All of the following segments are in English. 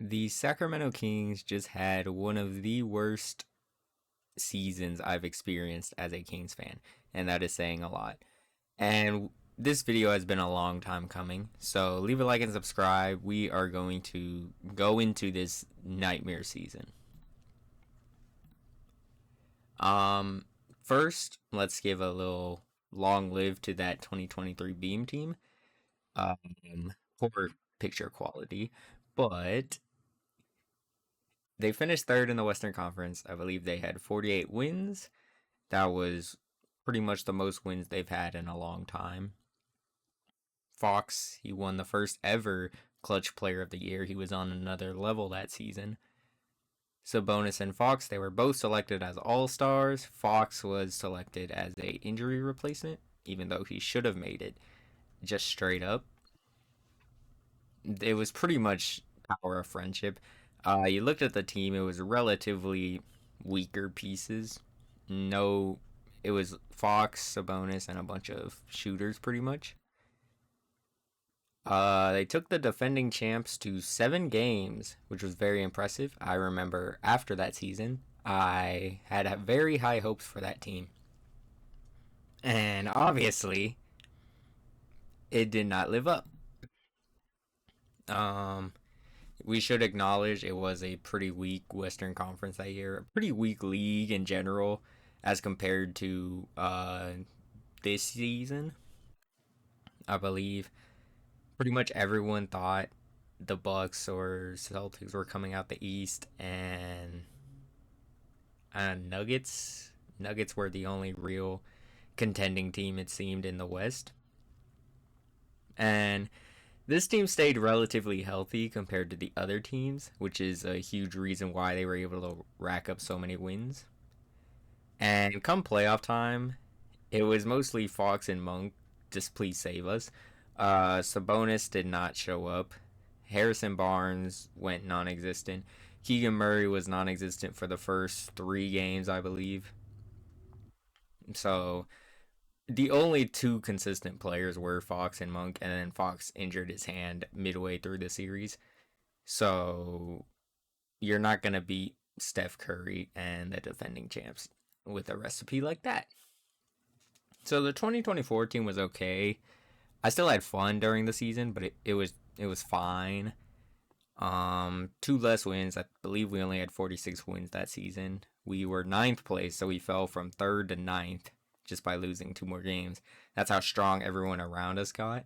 The Sacramento Kings just had one of the worst seasons I've experienced as a Kings fan, and that is saying a lot. And this video has been a long time coming, so leave a like and subscribe. We are going to go into this nightmare season. Um, First, let's give a little long live to that 2023 Beam team. Poor picture quality, but they finished third in the Western Conference. I believe they had 48 wins. That was pretty much the most wins they've had in a long time. Fox, he won the first ever Clutch Player of the Year. He was on another level that season. Sabonis and Fox, they were both selected as All-Stars. Fox was selected as a injury replacement, even though he should have made it just straight up. It was pretty much power of friendship. You looked at the team, it was relatively weaker pieces. No, it was Fox, Sabonis, and a bunch of shooters pretty much. They took the defending champs to 7 games, which was very impressive. I remember after that season, I had very high hopes for that team. And obviously, it did not live up. Um, we should acknowledge it was a pretty weak Western Conference that year, a pretty weak league in general as compared to this season. I believe pretty much everyone thought the Bucks or Celtics were coming out the East, and Nuggets were the only real contending team it seemed in the West. And this team stayed relatively healthy compared to the other teams, which is a huge reason why they were able to rack up so many wins. And come playoff time, it was mostly Fox and Monk. Just please save us. Sabonis did not show up. Harrison Barnes went non-existent. Keegan Murray was non-existent for the first 3 games, I believe. So the only two consistent players were Fox and Monk, and then Fox injured his hand midway through the series. So you're not going to beat Steph Curry and the defending champs with a recipe like that. So the 2024 team was okay. I still had fun during the season, but it was fine. 2 less wins. I believe we only had 46 wins that season. We were ninth place, so we fell from third to ninth just by losing 2 more games. That's how strong everyone around us got.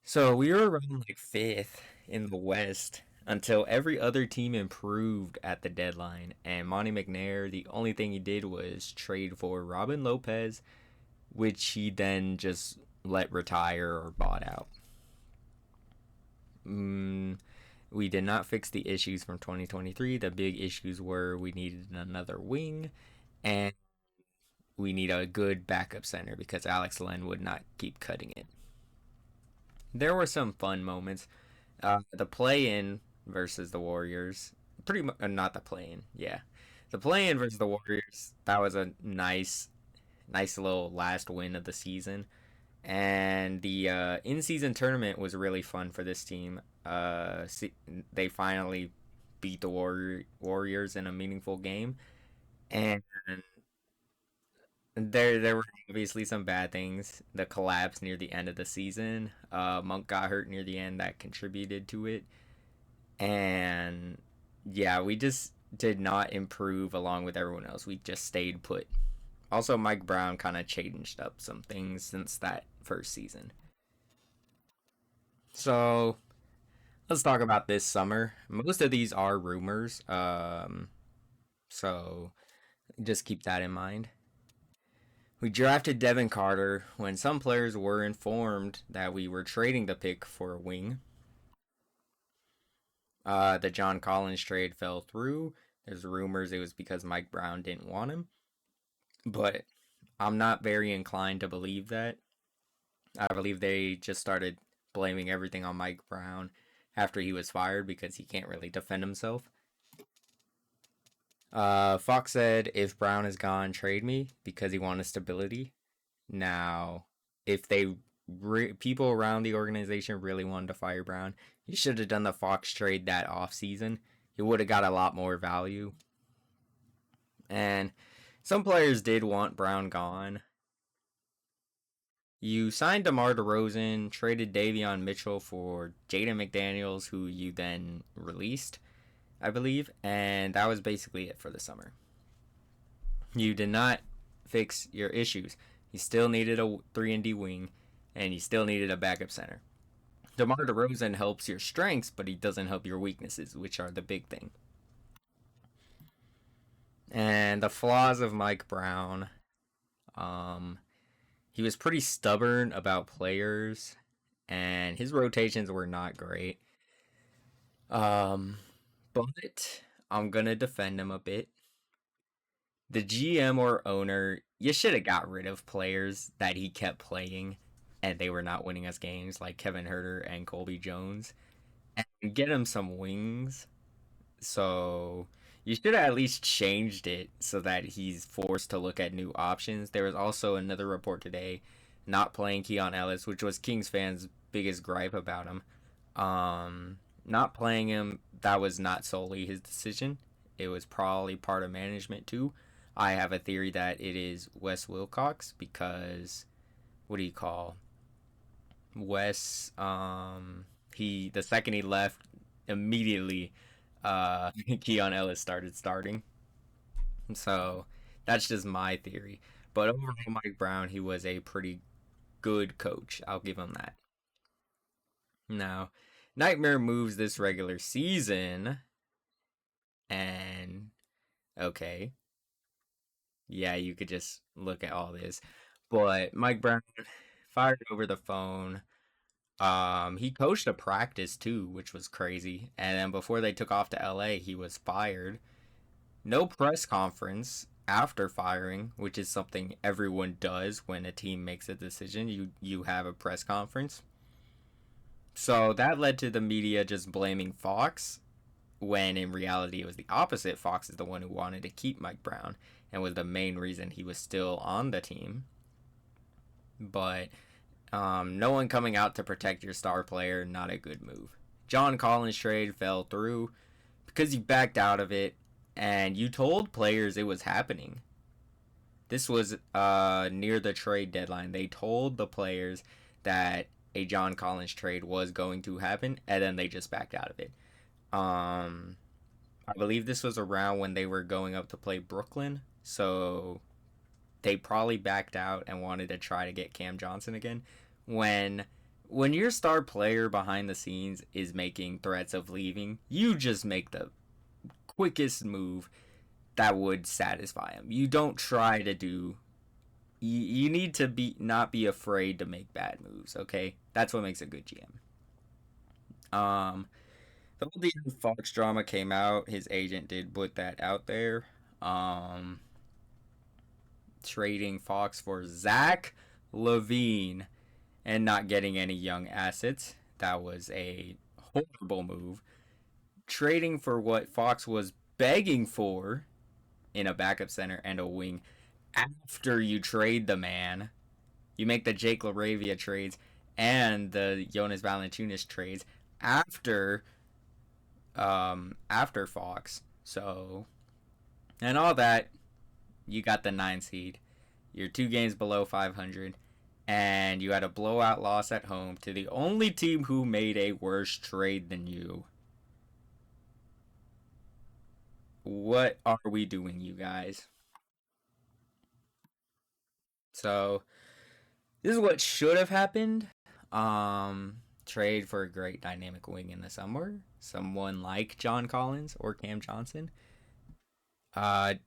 So we were around like fifth in the West until every other team improved at the deadline. And Monty McNair, the only thing he did was trade for Robin Lopez, which he then just let retire or bought out. We did not fix the issues from 2023. The big issues were we needed another wing, and we need a good backup center because Alex Len would not keep cutting it. There were some fun moments. The play-in versus the Warriors, pretty much not the play-in, yeah, the play-in versus the Warriors. That was a nice little last win of the season. And the in-season tournament was really fun for this team. They finally beat the Warriors in a meaningful game, and there were obviously some bad things. The collapse near the end of the season. Monk got hurt near the end, that contributed to it, and yeah, we just did not improve along with everyone else. We just stayed put. Also, Mike Brown kind of changed up some things since that first season. So let's talk about this summer. Most of these are rumors, so just keep that in mind. We drafted Devin Carter when some players were informed that we were trading the pick for a wing. The John Collins trade fell through. There's rumors it was because Mike Brown didn't want him, but I'm not very inclined to believe that. I believe they just started blaming everything on Mike Brown after he was fired because he can't really defend himself. Fox said, if Brown is gone, trade me because he wanted stability. Now, if they people around the organization really wanted to fire Brown. You should have done the Fox trade that off season. You would have got a lot more value. And some players did want Brown gone. You signed DeMar DeRozan, traded Davion Mitchell for Jaden McDaniels, who you then released, I believe, and that was basically it for the summer. You did not fix your issues. You still needed a 3-and-D wing, and you still needed a backup center. DeMar DeRozan helps your strengths, but he doesn't help your weaknesses, which are the big thing. And the flaws of Mike Brown, um, he was pretty stubborn about players, and his rotations were not great. Um, but I'm gonna defend him a bit. The GM or owner, you should have got rid of players that he kept playing and they were not winning us games, like Kevin Herter and Colby Jones, and get him some wings. So you should have at least changed it so that he's forced to look at new options. There was also another report today not playing Keon Ellis, which was Kings fans' biggest gripe about him. Not playing him, that was not solely his decision. It was probably part of management too. I have a theory that it is Wes Wilcox because what do you call Wes? He the second he left, immediately, Keon Ellis started starting. So that's just my theory. But overall, Mike Brown, he was a pretty good coach. I'll give him that. Now, Nightmare moves this regular season, and okay, yeah, you could just look at all this. But Mike Brown fired over the phone. He coached a practice too, which was crazy. And then before they took off to LA, he was fired. No press conference after firing, which is something everyone does when a team makes a decision. You have a press conference. So that led to the media just blaming Fox, when in reality it was the opposite. Fox is the one who wanted to keep Mike Brown and was the main reason he was still on the team. But no one coming out to protect your star player, not a good move. John Collins trade fell through because you backed out of it and you told players it was happening. This was near the trade deadline. They told the players that a John Collins trade was going to happen, and then they just backed out of it. I believe this was around when they were going up to play Brooklyn, so they probably backed out and wanted to try to get Cam Johnson again. When when your star player behind the scenes is making threats of leaving, you just make the quickest move that would satisfy him. You don't try to do. You need to be not be afraid to make bad moves. Okay, that's what makes a good GM. The whole De'Aaron Fox drama came out. His agent did put that out there. Um, Trading Fox for Zach Levine and not getting any young assets. That was a horrible move. Trading for what Fox was begging for in a backup center and a wing after you trade the man. You make the Jake LaRavia trades and the Jonas Valanciunas trades after Fox. So, and all that, you got the 9 seed. You're 2 games below 500 and you had a blowout loss at home to the only team who made a worse trade than you. What are we doing, you guys? So, this is what should have happened. Trade for a great dynamic wing in the summer. Someone like John Collins or Cam Johnson.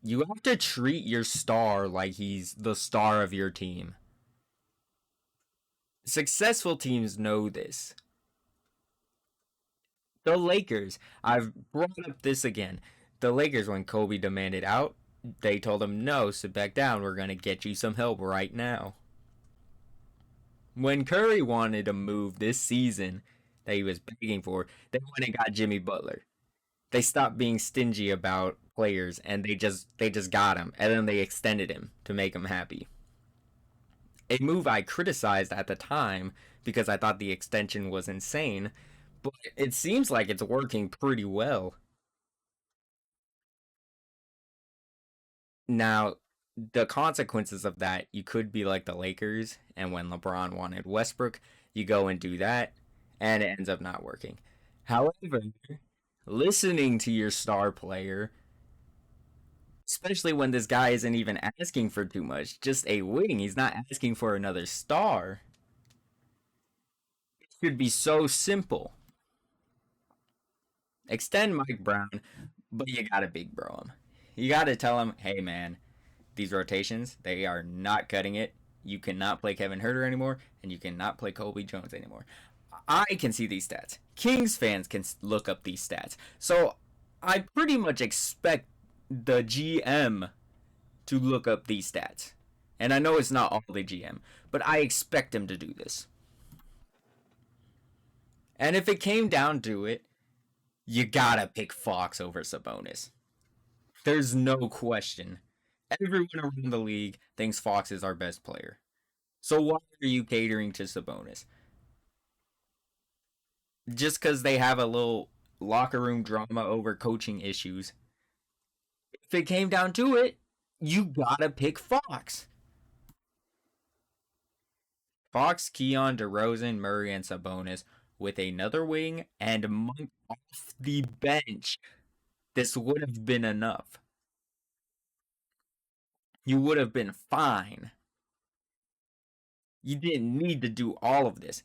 You have to treat your star like he's the star of your team. Successful teams know this. The Lakers, I've brought up this again. The Lakers, when Kobe demanded out, they told him, no, sit back down. We're going to get you some help right now. When Curry wanted a move this season that he was begging for, they went and got Jimmy Butler. They stopped being stingy about players and they just got him and then they extended him to make him happy. A move I criticized at the time because I thought the extension was insane, but it seems like it's working pretty well. Now, the consequences of that, you could be like the Lakers, and when LeBron wanted Westbrook, you go and do that, and it ends up not working. However, listening to your star player, especially when this guy isn't even asking for too much, just a wing, he's not asking for another star, it should be so simple. Extend Mike Brown, but you gotta big bro him. You gotta tell him, hey man, these rotations, they are not cutting it. You cannot play Kevin Herter anymore, and you cannot play Colby Jones anymore. I can see these stats. Kings fans can look up these stats. So I pretty much expect the GM to look up these stats. And I know it's not all the GM, but I expect him to do this. And if it came down to it, you gotta pick Fox over Sabonis. There's no question. Everyone around the league thinks Fox is our best player. So why are you catering to Sabonis? Just because they have a little locker room drama over coaching issues. If it came down to it, you gotta pick Fox. Fox, Keon, DeRozan, Murray, and Sabonis with another wing and Monk off the bench. This would have been enough. You would have been fine. You didn't need to do all of this.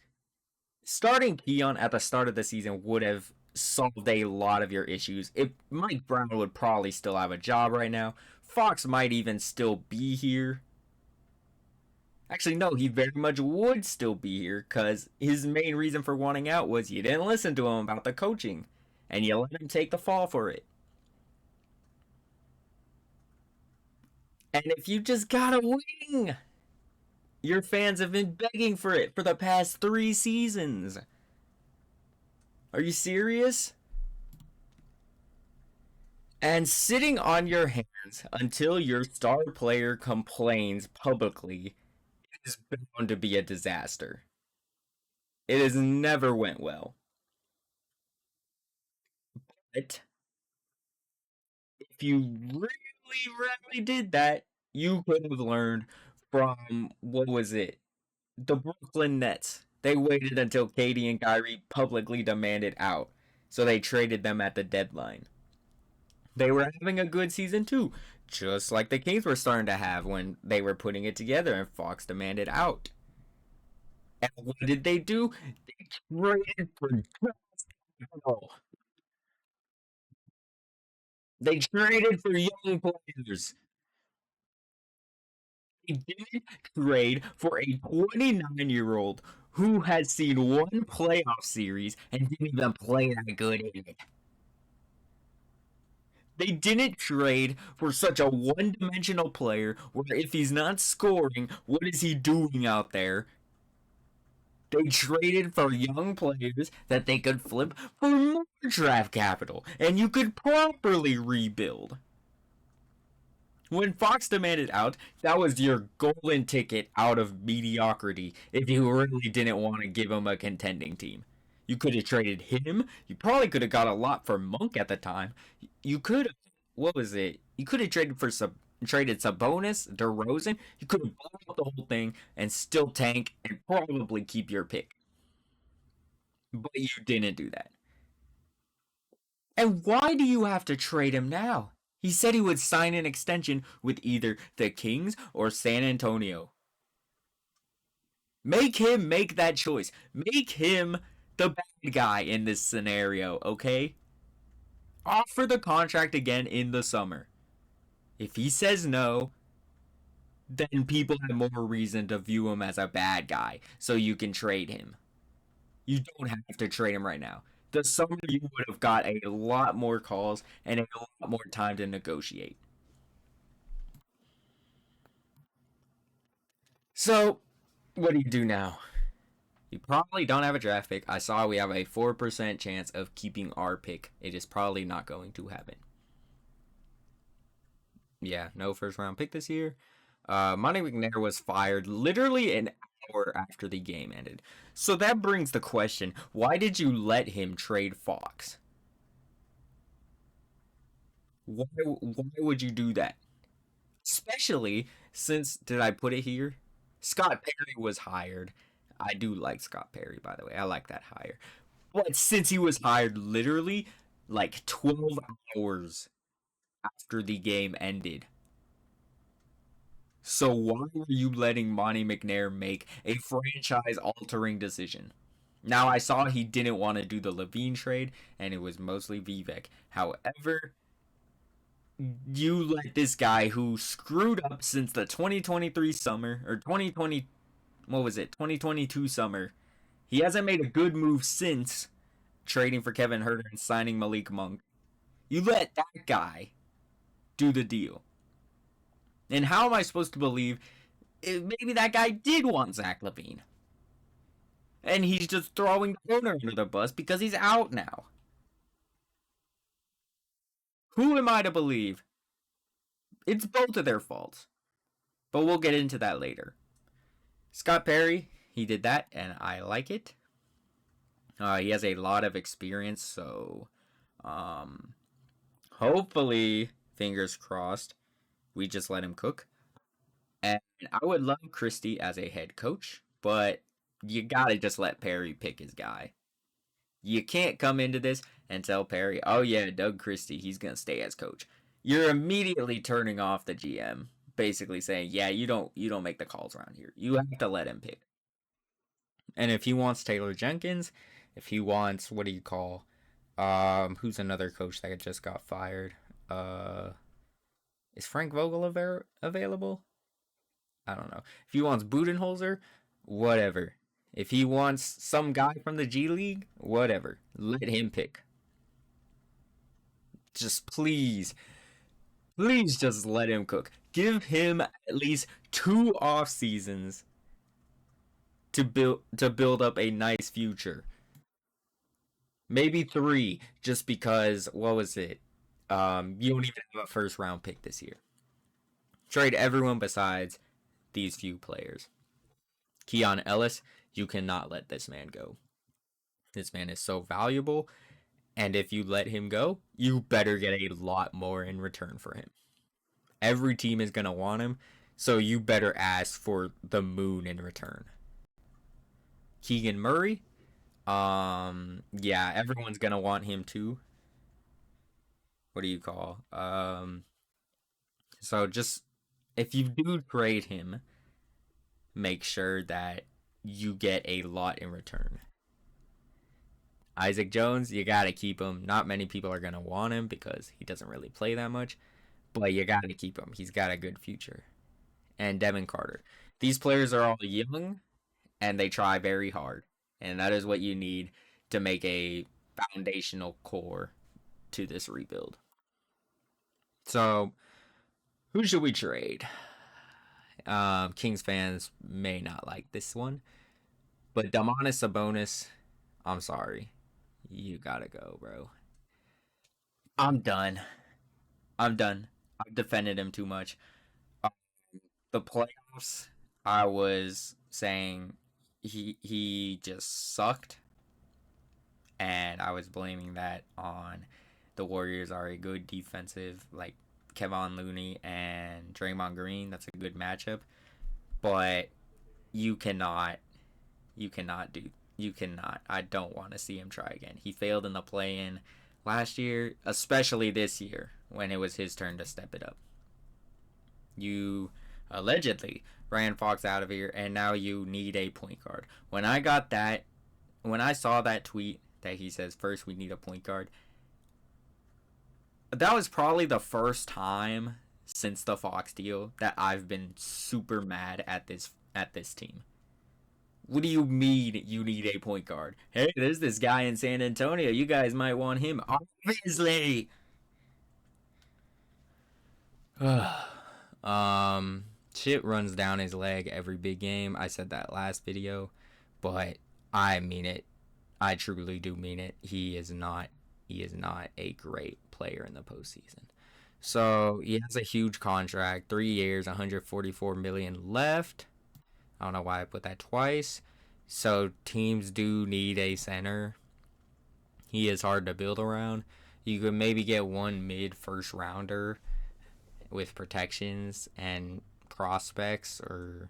Starting Keon at the start of the season would have solved a lot of your issues. If Mike Brown would probably still have a job right now. Fox might even still be here. Actually, no, he very much would still be here because his main reason for wanting out was you didn't listen to him about the coaching and you let him take the fall for it. And if you just got a wing, your fans have been begging for it for the past 3 seasons. Are you serious? And sitting on your hands until your star player complains publicly is bound to be a disaster. It has never went well. But if you really did that, you could have learned from, what was it? The Brooklyn Nets. They waited until Katie and Kyrie publicly demanded out. So they traded them at the deadline. They were having a good season too, just like the Kings were starting to have when they were putting it together and Fox demanded out. And what did they do? They traded for capital. They traded for young players. They didn't trade for a 29-year-old who has seen one playoff series and didn't even play that good in it. They didn't trade for such a one-dimensional player where if he's not scoring, what is he doing out there? They traded for young players that they could flip for more draft capital, and you could properly rebuild. When Fox demanded out, that was your golden ticket out of mediocrity if you really didn't want to give him a contending team. You could have traded him. You probably could have got a lot for Monk at the time. You could have, what was it? You could have traded Sabonis, DeRozan. You could have blown up the whole thing and still tank and probably keep your pick. But you didn't do that. And why do you have to trade him now? He said he would sign an extension with either the Kings or San Antonio. Make him make that choice. Make him the bad guy in this scenario, okay? Offer the contract again in the summer. If he says no, then people have more reason to view him as a bad guy, so you can trade him. You don't have to trade him right now. The summer you would have got a lot more calls and a lot more time to negotiate. So, what do you do now? You probably don't have a draft pick. I saw we have a 4% chance of keeping our pick. It is probably not going to happen. Yeah, no first round pick this year. Monty McNair was fired literally an hour after the game ended. So that brings the question: why did you let him trade Fox? Why would you do that? Especially since, did I put it here? Scott Perry was hired. I do like Scott Perry, by the way. I like that hire. But since he was hired literally like 12 hours after the game ended, so why were you letting Monty McNair make a franchise-altering decision? Now I saw he didn't want to do the Levine trade, and it was mostly Vivek. However, you let this guy who screwed up since the 2023 summer or 2020, what was it, 2022 summer. He hasn't made a good move since trading for Kevin Herter and signing Malik Monk. You let that guy do the deal. And how am I supposed to believe maybe that guy did want Zach Levine? And he's just throwing the owner under the bus because he's out now. Who am I to believe? It's both of their faults. But we'll get into that later. Scott Perry, he did that, and I like it. He has a lot of experience, so hopefully, fingers crossed, we just let him cook. And I would love Christie as a head coach, but you gotta just let Perry pick his guy. You can't come into this and tell Perry, oh yeah, Doug Christie, he's gonna stay as coach. You're immediately turning off the GM, basically saying, yeah, you don't make the calls around here. You have to let him pick. And if he wants Taylor Jenkins, if he wants, what do you call, who's another coach that just got fired? Uh, is Frank Vogel available? I don't know. If he wants Budenholzer, whatever. If he wants some guy from the G League, whatever. Let him pick. Just please, please just let him cook. Give him at least 2 off seasons to build up a nice future. Maybe 3, just because what was it? You don't even have a first round pick this year. Trade everyone besides these few players. Keon Ellis, you cannot let this man go. This man is so valuable, and if you let him go, you better get a lot more in return for him. Every team is gonna want him, so you better ask for the moon in return. Keegan Murray, yeah, everyone's gonna want him too. What do you call? So just if you do trade him, make sure that you get a lot in return. Isaac Jones, you gotta keep him. Not many people are gonna want him because he doesn't really play that much, but you gotta keep him. He's got a good future. And Devin Carter. These players are all young and they try very hard, and that is what you need to make a foundational core to this rebuild. So, who should we trade? Kings fans may not like this one, but Domantas Sabonis, I'm sorry, you gotta go, bro. I'm done. I'm done. I've defended him too much. Uh, the playoffs, I was saying he just sucked, and I was blaming that on the Warriors are a good defensive, like Kevon Looney and Draymond Green. That's a good matchup, but you cannot, you cannot. I don't want to see him try again. He failed in the play-in last year, especially this year when it was his turn to step it up. You allegedly ran Fox out of here, and now you need a point guard. When I saw that tweet that he says first we need a point guard, that was probably the first time since the Fox deal that I've been super mad at this team. What do you mean you need a point guard? Hey, there's this guy in San Antonio. You guys might want him. Obviously. Shit runs down his leg every big game. I said that last video, but I mean it. I truly do mean it. He is not a great player in the postseason. So he has a huge contract, 3 years, 144 million left. I don't know why I put that twice. So teams do need a center. He is hard to build around. You could maybe get one mid first rounder with protections and prospects or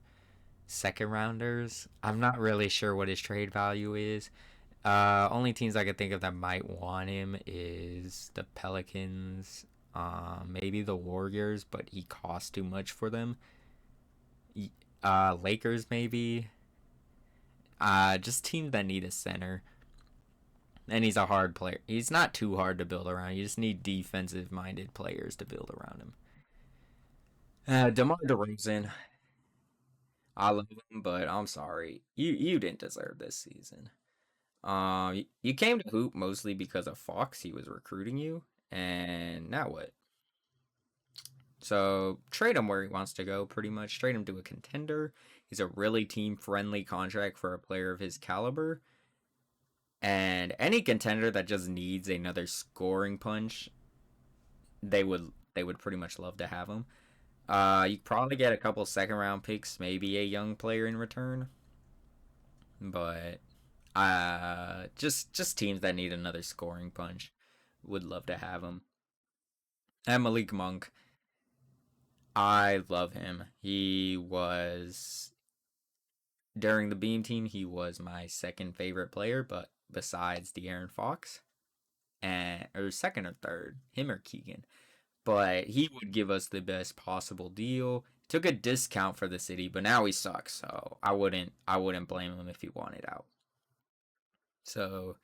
second rounders. I'm not really sure what his trade value is. Only teams I could think of that might want him is the Pelicans, maybe the Warriors, but he costs too much for them. Lakers maybe. Just teams that need a center. And he's a hard player. He's not too hard to build around. You just need defensive minded players to build around him. DeMar DeRozan, I love him, but I'm sorry. You didn't deserve this season. You came to Hoop mostly because of Fox. He was recruiting you, and now what? So trade him where he wants to go. Pretty much trade him to a contender. He's a really team friendly contract for a player of his caliber. And any contender that just needs another scoring punch, they would pretty much love to have him. You probably get a couple second round picks, maybe a young player in return, but just teams that need another scoring punch would love to have him. And Malik Monk, I love him. He was during the Beam team, he was my second favorite player, but besides De'Aaron Fox, and or second or third, him or Keegan. But he would give us the best possible deal. Took a discount for the city, but now he sucks. So I wouldn't blame him if he wanted out. So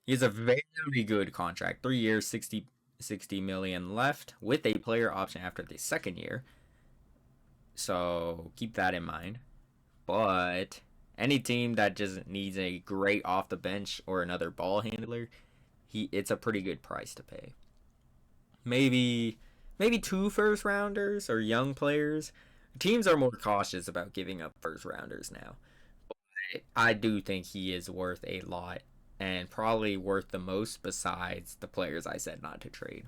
he has a very good contract, 3 years, 60 million left with a player option after the second year. So keep that in mind. But any team that just needs a great off the bench or another ball handler, it's a pretty good price to pay. Maybe two first rounders or young players. Teams are more cautious about giving up first rounders now. I do think he is worth a lot and probably worth the most besides the players I said not to trade.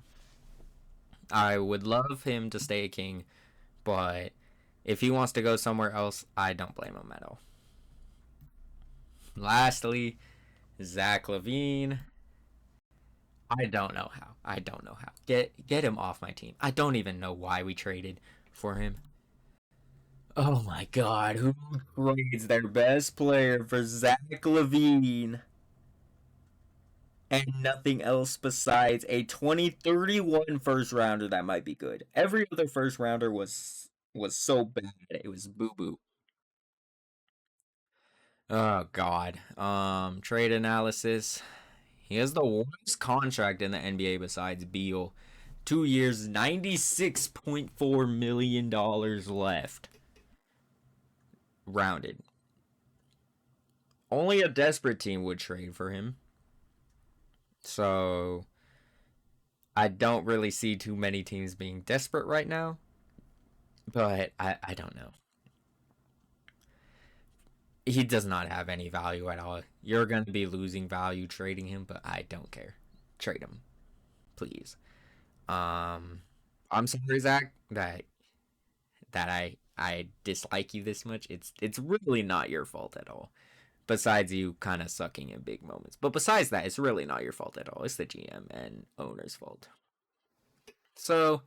I would love him to stay a king, but if he wants to go somewhere else, I don't blame him at all. Lastly, Zach Levine. I don't know how. I don't know how. Get him off my team. I don't even know why we traded for him. Oh my god, who trades their best player for Zach Levine and nothing else besides a 2031 first rounder that might be good? Every other first rounder was so bad. It was boo boo. Oh god. Trade analysis. He has the worst contract in the NBA besides Beal. 2 years, $96.4 million left. Rounded. Only a desperate team would trade for him. So I don't really see too many teams being desperate right now. But I don't know. He does not have any value at all. You're going to be losing value trading him, but I don't care. Trade him, please. Um, I'm sorry, Zach, that I dislike you this much. It's really not your fault at all. Besides you kind of sucking in big moments, but besides that, it's really not your fault at all. It's the GM and owner's fault. So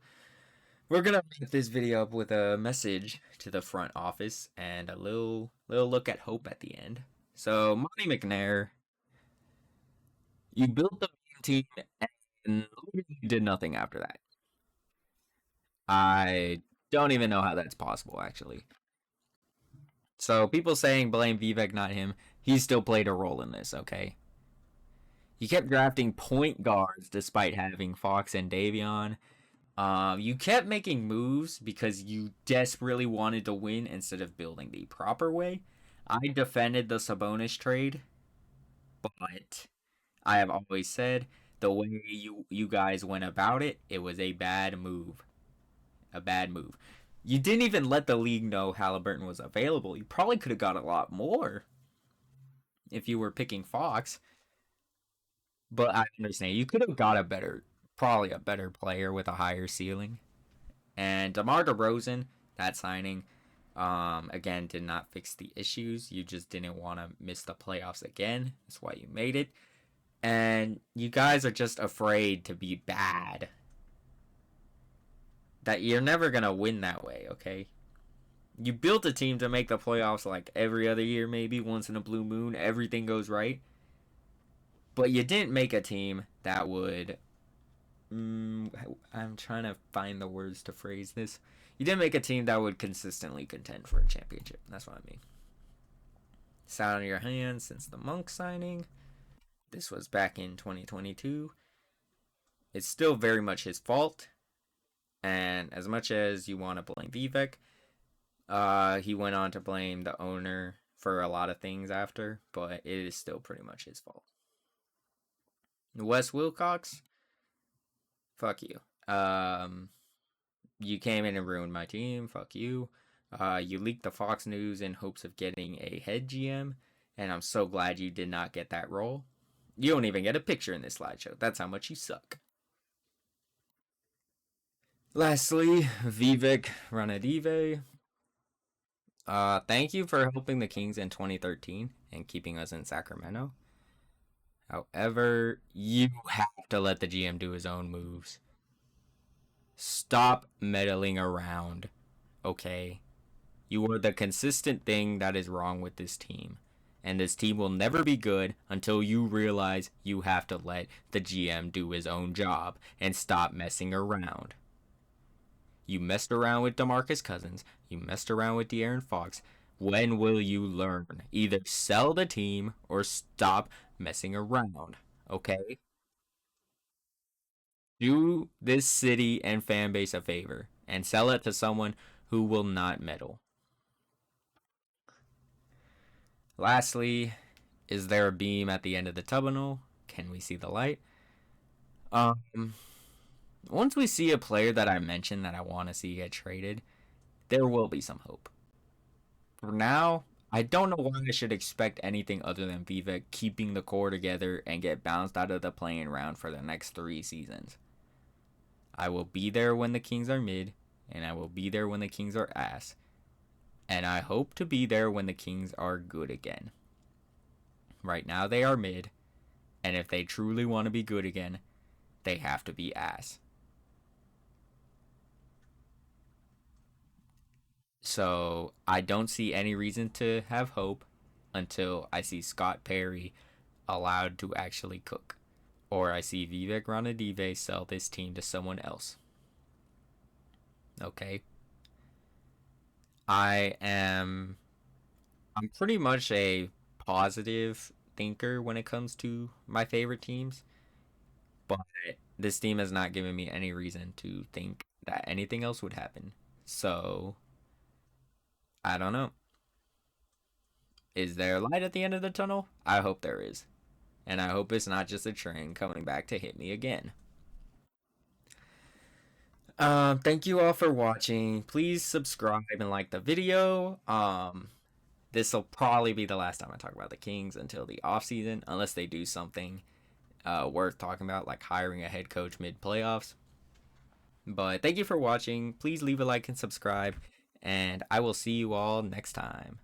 we're gonna wrap this video up with a message to the front office and a little look at hope at the end. So Monty McNair, you built the team and literally did nothing after that. I don't even know how that's possible, actually. So people saying blame Vivek, not him. He still played a role in this, okay? You kept drafting point guards despite having Fox and Davion. You kept making moves because you desperately wanted to win instead of building the proper way. I defended the Sabonis trade, but I have always said the way you guys went about it, it was a bad move. A bad move. You didn't even let the league know Halliburton was available. You probably could have got a lot more if you were picking Fox, but I understand you could have got a better probably a better player with a higher ceiling. And DeMar DeRozan, that signing, again, did not fix the issues. You just didn't want to miss the playoffs again. That's why you made it. And you guys are just afraid to be bad. That you're never going to win that way, okay? You built a team to make the playoffs like every other year, maybe once in a blue moon. Everything goes right. But you didn't make a team that would. I'm trying to find the words to phrase this. You didn't make a team that would consistently contend for a championship. That's what I mean. Sat on your hands since the Monk signing. This was back in 2022. It's still very much his fault. And as much as you want to blame Vivek, he went on to blame the owner for a lot of things after, but it is still pretty much his fault. Wes Wilcox, fuck you. You came in and ruined my team. Fuck you. You leaked the Fox News in hopes of getting a head GM, and I'm so glad you did not get that role. You don't even get a picture in this slideshow. That's how much you suck. Lastly, Vivek Ranadive. Thank you for helping the Kings in 2013 and keeping us in Sacramento. However, you have to let the GM do his own moves. Stop meddling around, okay? You are the consistent thing that is wrong with this team. And this team will never be good until you realize you have to let the GM do his own job and stop messing around. You messed around with DeMarcus Cousins. You messed around with De'Aaron Fox. When will you learn? Either sell the team or stop messing around, okay? Do this city and fan base a favor and sell it to someone who will not meddle. Lastly, is there a beam at the end of the tunnel? Can we see the light? Um, Once we see a player that I mentioned that I want to see get traded, there will be some hope. For now, I don't know why I should expect anything other than Vivek keeping the core together and get bounced out of the playing round for the next 3 seasons. I will be there when the Kings are mid, and I will be there when the Kings are ass. And I hope to be there when the Kings are good again. Right now they are mid, and if they truly want to be good again, they have to be ass. So I don't see any reason to have hope until I see Scott Perry allowed to actually cook. Or I see Vivek Ranadive sell this team to someone else. Okay? I am I'm pretty much a positive thinker when it comes to my favorite teams, but this team has not given me any reason to think that anything else would happen. So, I don't know. Is there a light at the end of the tunnel? I hope there is. And I hope it's not just a train coming back to hit me again. Thank you all for watching. Please subscribe and like the video. This will probably be the last time I talk about the Kings until the off season, unless they do something worth talking about, like hiring a head coach mid playoffs. But thank you for watching. Please leave a like and subscribe, and I will see you all next time.